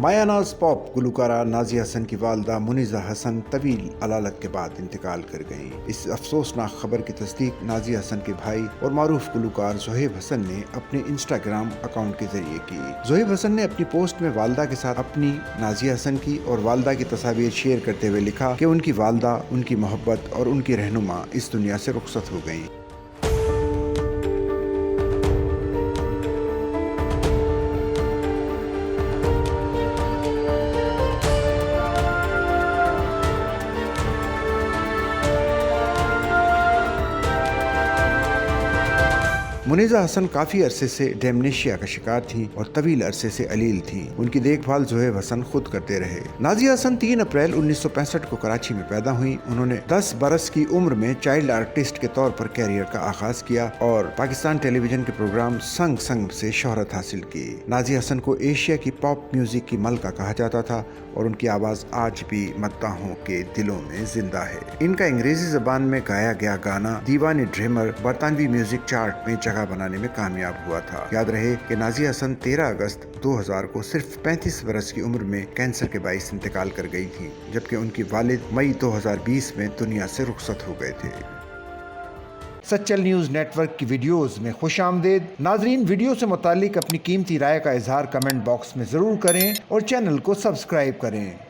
माया नाज पॉप गुलकारा नाजिया हसन की वालदा मुंजा हसन तवील अलालत के बाद इंतकाल कर गईं। इस अफसोसनाक खबर की तस्दीक नाजिया हसन के भाई और मारूफ गुलकार ज़ोहेब हसन ने अपने इंस्टाग्राम अकाउंट के जरिए की। ज़ोहेब हसन ने अपनी पोस्ट में वालदा के साथ अपनी नाजिया हसन की और वालदा की तस्वीर शेयर करते हुए लिखा कि उनकी वालदा, उनकी मोहब्बत और उनकी रहनुमा इस दुनिया से रुखसत हो गईं। मुंजा हसन काफी अरसे से डेमनेशिया का शिकार थी और तवील अरसे से अलील थी। उनकी देखभाल ज़ोहेब हसन खुद करते रहे। नाजिया हसन 3 अप्रैल 1965 को कराची में पैदा हुई। उन्होंने 10 बरस की उम्र में चाइल्ड आर्टिस्ट के तौर पर कैरियर का आगाज किया और पाकिस्तान टेलीविजन के प्रोग्राम संग संग से शोहरत हासिल की। नाजिया हसन को एशिया की पॉप म्यूजिक की मलका कहा जाता था और उनकी आवाज आज भी मद्दाहों के दिलों में जिंदा है। इनका अंग्रेजी जबान में गाया गया गाना दीवानी ड्रीमर बरतानवी म्यूजिक चार्ट में जगह बनाने में कामयाब हुआ था। याद रहे कि नाजिया हसन 13 अगस्त 2000 को सिर्फ 35 बरस की उम्र में कैंसर के बाइस इंतकाल कर गई थी, जबकि उनकी वालिद मई 2020 में दुनिया से रुखसत हो गए थे। सचल न्यूज़ नेटवर्क की वीडियोस में खुशामदीद। नाजरीन, वीडियो से मुतालिक अपनी कीमती राय का इजहार कमेंट बॉक्स में ज़रूर करें और चैनल को सब्सक्राइब करें।